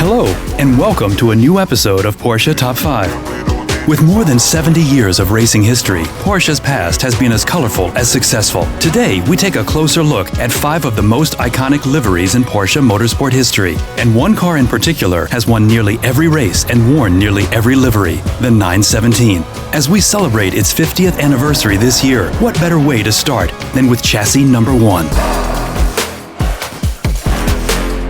Hello, and welcome to a new episode of Porsche Top 5. With more than 70 years of racing history, Porsche's past has been as colorful as successful. Today, we take a closer look at 5 of the most iconic liveries in Porsche motorsport history. And one car in particular has won nearly every race and worn nearly every livery, the 917. As we celebrate its 50th anniversary this year, what better way to start than with chassis number 1?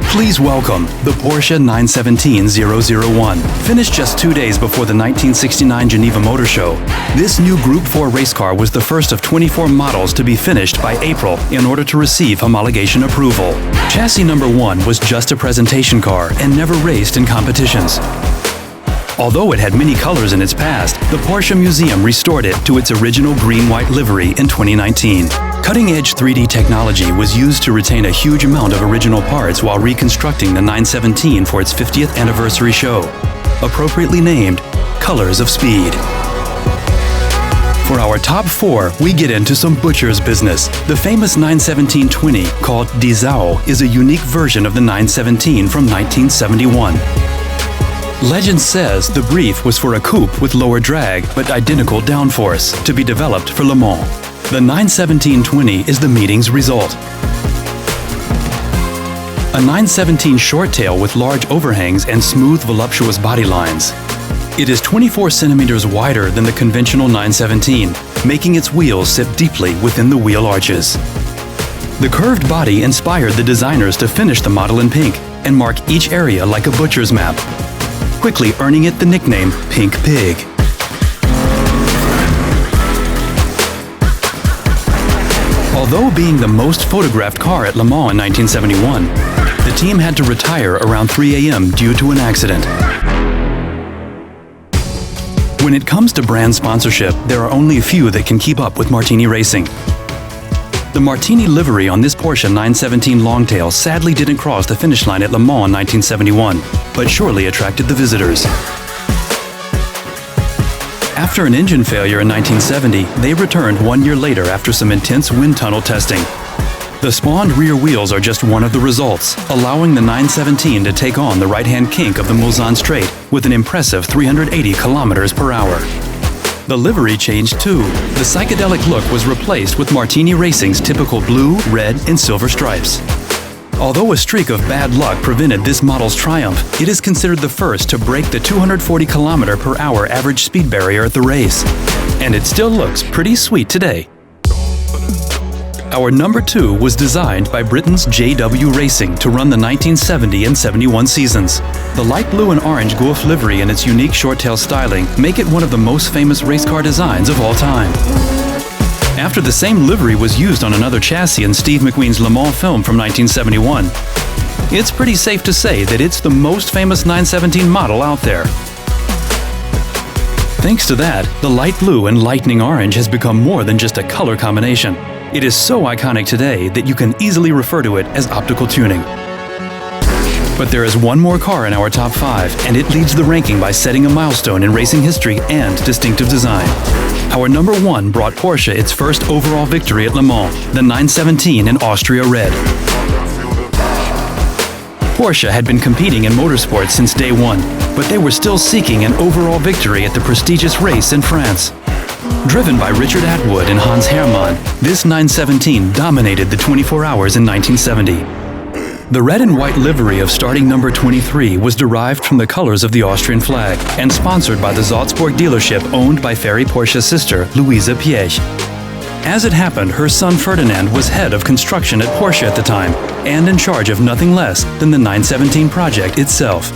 Please welcome the Porsche 917-001. Finished just 2 days before the 1969 Geneva Motor Show, this new Group 4 race car was the first of 24 models to be finished by April in order to receive homologation approval. Chassis number 1 was just a presentation car and never raced in competitions. Although it had many colors in its past, the Porsche Museum restored it to its original green-white livery in 2019. Cutting-edge 3D technology was used to retain a huge amount of original parts while reconstructing the 917 for its 50th anniversary show, appropriately named Colors of Speed. For our top 4, we get into some butcher's business. The famous 917-20, called Dizao, is a unique version of the 917 from 1971. Legend says the brief was for a coupe with lower drag but identical downforce to be developed for Le Mans. The 917-20 is the meeting's result. A 917 short tail with large overhangs and smooth, voluptuous body lines. It is 24 centimeters wider than the conventional 917, making its wheels sit deeply within the wheel arches. The curved body inspired the designers to finish the model in pink and mark each area like a butcher's map, quickly earning it the nickname Pink Pig. Although being the most photographed car at Le Mans in 1971, the team had to retire around 3 a.m. due to an accident. When it comes to brand sponsorship, there are only a few that can keep up with Martini Racing. The Martini livery on this Porsche 917 Longtail sadly didn't cross the finish line at Le Mans in 1971, but surely attracted the visitors. After an engine failure in 1970, they returned 1 year later after some intense wind tunnel testing. The spawned rear wheels are just one of the results, allowing the 917 to take on the right-hand kink of the Mulsanne Straight with an impressive 380 kilometers per hour. The livery changed too. The psychedelic look was replaced with Martini Racing's typical blue, red, and silver stripes. Although a streak of bad luck prevented this model's triumph, it is considered the first to break the 240 km/h average speed barrier at the race. And it still looks pretty sweet today. Our number 2 was designed by Britain's JW Racing to run the 1970 and 71 seasons. The light blue and orange Golf livery and its unique short-tail styling make it one of the most famous race car designs of all time. After the same livery was used on another chassis in Steve McQueen's Le Mans film from 1971, it's pretty safe to say that it's the most famous 917 model out there. Thanks to that, the light blue and lightning orange has become more than just a color combination. It is so iconic today that you can easily refer to it as optical tuning. But there is one more car in our top 5, and it leads the ranking by setting a milestone in racing history and distinctive design. Our number 1 brought Porsche its first overall victory at Le Mans, the 917 in Austria Red. Porsche had been competing in motorsports since day 1, but they were still seeking an overall victory at the prestigious race in France. Driven by Richard Atwood and Hans Hermann, this 917 dominated the 24 hours in 1970. The red and white livery of starting number 23 was derived from the colors of the Austrian flag and sponsored by the Salzburg dealership owned by Ferry Porsche's sister, Louise Piech. As it happened, her son Ferdinand was head of construction at Porsche at the time and in charge of nothing less than the 917 project itself.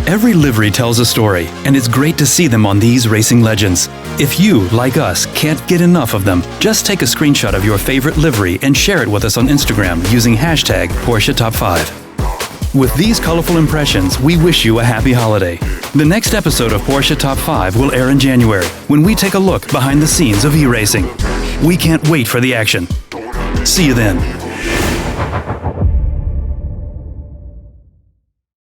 Every livery tells a story, and it's great to see them on these racing legends. If you, like us, can't get enough of them, just take a screenshot of your favorite livery and share it with us on Instagram using hashtag Porsche Top 5. With these colorful impressions, we wish you a happy holiday. The next episode of Porsche Top 5 will air in January, when we take a look behind the scenes of e-racing. We can't wait for the action. See you then.